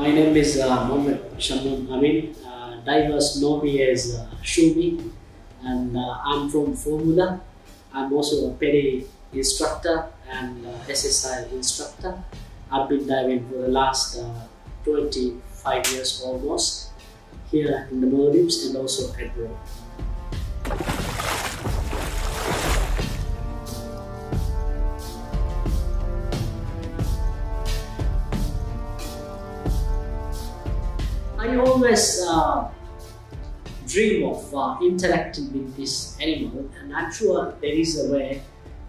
My name is Mohammed Shamun Amin. Divers know me as Shumi, and I'm from Formula. I'm also a PERI instructor and SSI instructor. I've been diving for the last 25 years almost here in the Maldives and also abroad. I always dream of interacting with this animal, and I'm sure there is a way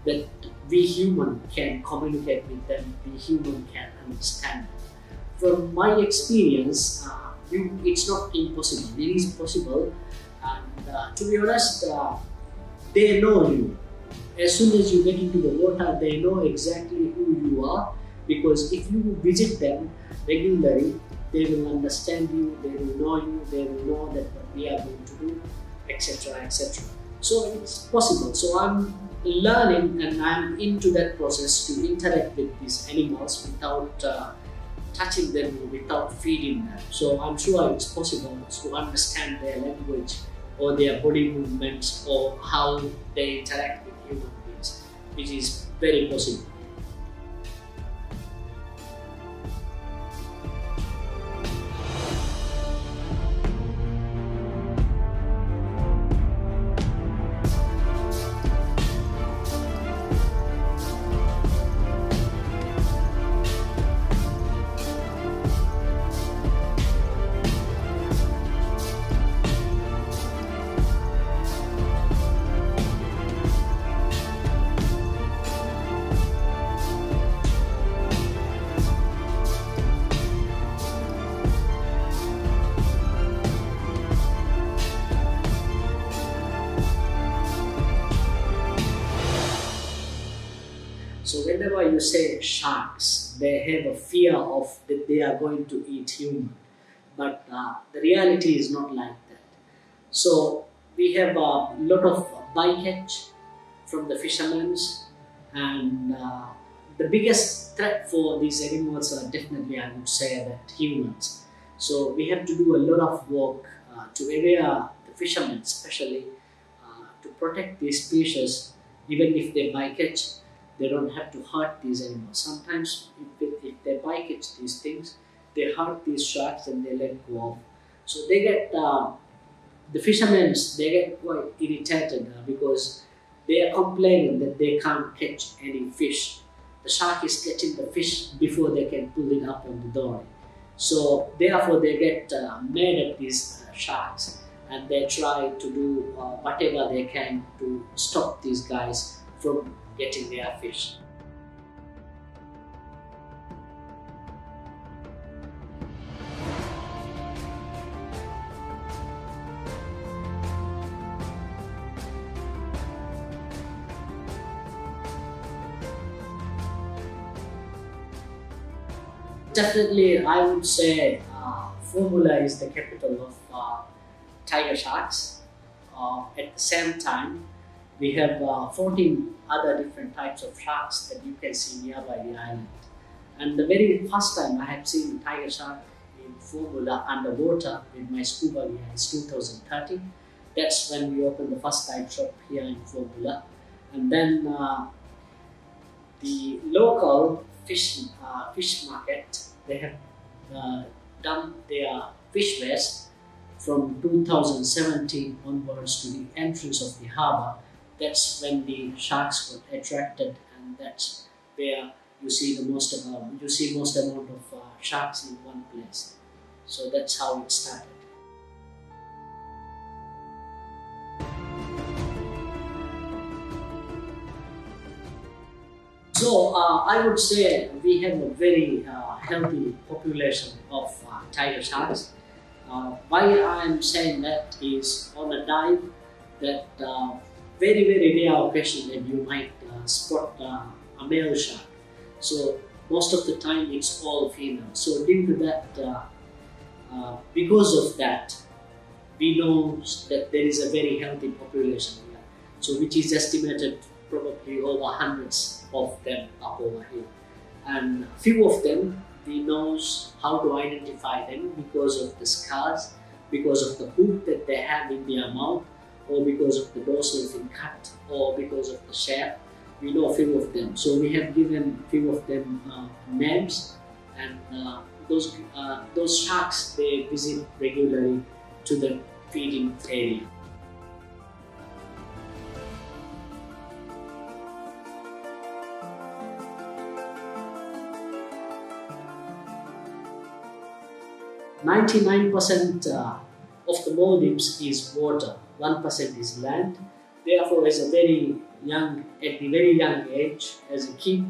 that we human can communicate with them, we human can understand them. From my experience, it's not impossible, it is possible, and to be honest, they know you. As soon as you get into the water, they know exactly who you are, because if you visit them regularly, they will understand you, they will know you, they will know that what we are going to do, etc. etc. So it's possible. So I'm learning and I'm into that process to interact with these animals without touching them, without feeding them. So I'm sure it's possible to understand their language or their body movements or how they interact with human beings, which is very possible. So whenever you say sharks, they have a fear of that they are going to eat human, but the reality is not like that. So we have a lot of bycatch from the fishermen, and the biggest threat for these animals are definitely, I would say, that humans. So we have to do a lot of work to aware the fishermen, especially to protect these species. Even if they bycatch, they don't have to hurt these animals. Sometimes if they bycatch these things, they hurt these sharks and they let go of. So they get, the fishermen, they get quite irritated because they are complaining that they can't catch any fish. The shark is catching the fish before they can pull it up on the dory. So therefore they get mad at these sharks, and they try to do whatever they can to stop these guys from getting their fish. Definitely, I would say Formula is the capital of tiger sharks. At the same time, we have 14 other different types of sharks that you can see nearby the island. And the very first time I have seen tiger shark in Formula underwater with my scuba gear is 2013. That's when we opened the first dive shop here in Formula. And then the local fish market, they have dumped their fish waste from 2017 onwards to the entrance of the harbour. That's when the sharks got attracted, and that's where you see most amount of sharks in one place. So that's how it started. So I would say we have a very healthy population of tiger sharks. Why I am saying that is, on a dive, that very rare occasion that you might spot a male shark. So most of the time it's all female. So due to that, because of that, we know that there is a very healthy population here. So which is estimated probably over hundreds of them up over here. And few of them we knows how to identify them because of the scars, because of the hook that they have in their mouth, or because of the dorsal fin cut, or because of the shape. We know a few of them. So we have given a few of them names, and those sharks, they visit regularly to the feeding area. "99% of the Maldives is water, 1% is land." Therefore, as a very young, at the very young age, as a kid,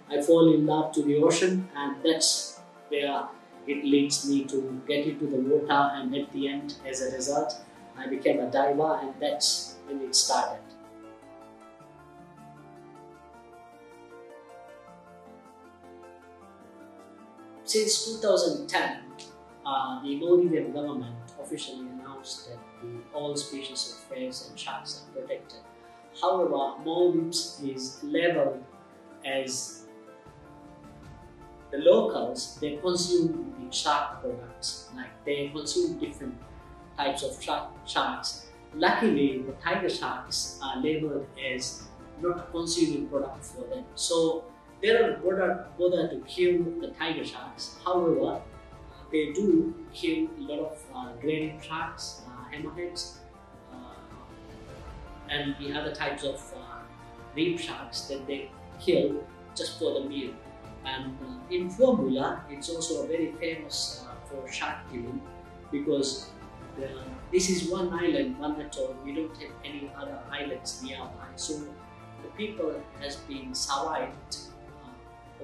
I fall in love to the ocean, and that's where it leads me to get into the water, and at the end, as a result, I became a diver, and that's when it started. Since 2010, the Maldivian government officially announced that all species of whales and sharks are protected. However, Maldives is labeled as the locals, they consume the shark products, like they consume different types of sharks. Luckily, the tiger sharks are labeled as not consuming product for them. So they don't bother to kill the tiger sharks. However, they do kill a lot of grey sharks, hammerheads, and the other types of reef sharks that they kill just for the meal. And in Formula, it's also very famous for shark killing, because this is one island, one atoll. We don't have any other islands nearby. So the people has been survived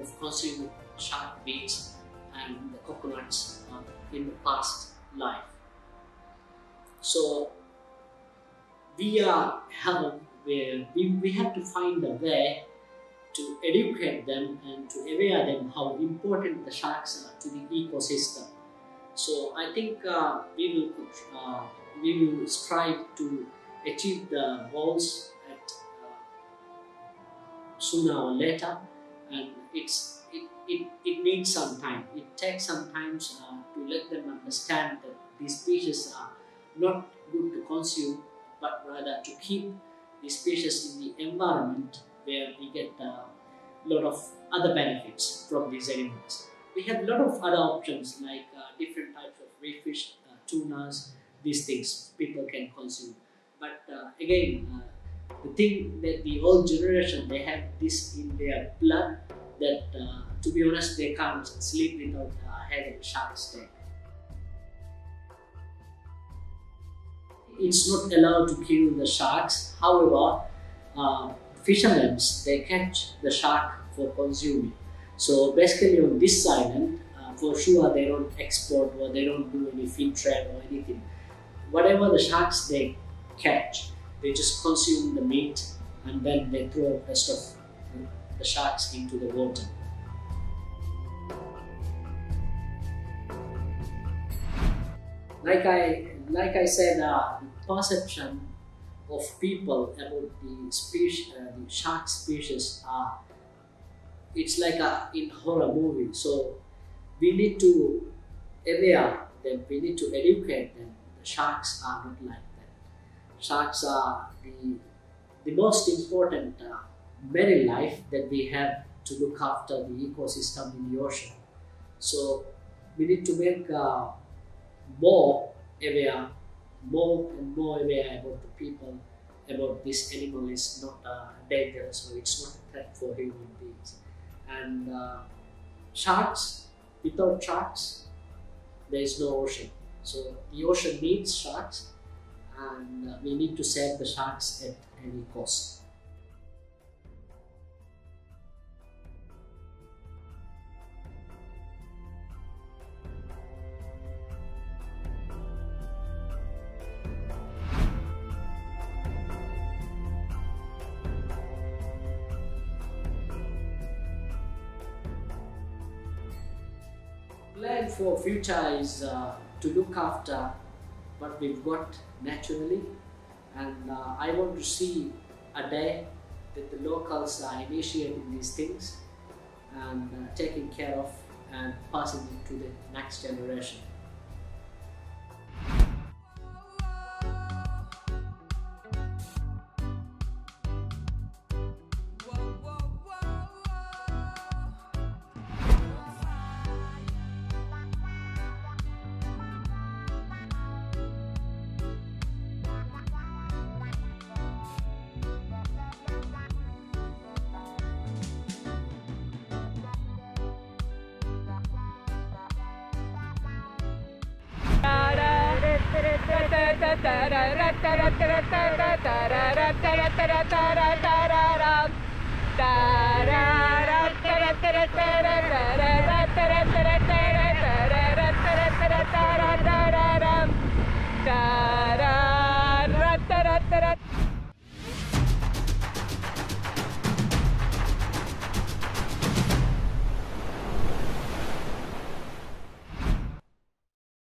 of consuming shark meats and the coconuts in the past life. So we have to find a way to educate them and to aware them how important the sharks are to the ecosystem. So I think we will strive to achieve the goals sooner or later, and it needs some time. It takes some time to let them understand that these species are not good to consume, but rather to keep these species in the environment where we get a lot of other benefits from these animals. We have a lot of other options, like different types of reef fish, tunas, these things people can consume. But again, the thing that the old generation, they have this in their blood, that to be honest, they can't sleep without having a shark steak. It's not allowed to kill the sharks. However, fishermen, they catch the shark for consuming. So basically on this island, for sure they don't export or they don't do any fin trade or anything. Whatever the sharks they catch, they just consume the meat, and then they throw the rest of the sharks into the water. Like I said, the perception of people about the species, the shark species, it's like in horror movie. So we need to aware them, we need to educate them. The sharks are not like that. Sharks are the most important marine life that we have to look after the ecosystem in the ocean. So we need to make more and more aware about the people, about this animal is not dangerous, or it's not a threat for human beings. And sharks, without sharks, there is no ocean. So the ocean needs sharks, and we need to save the sharks at any cost. Plan for future is to look after what we've got naturally, and I want to see a day that the locals are initiating these things and taking care of and passing it to the next generation. Da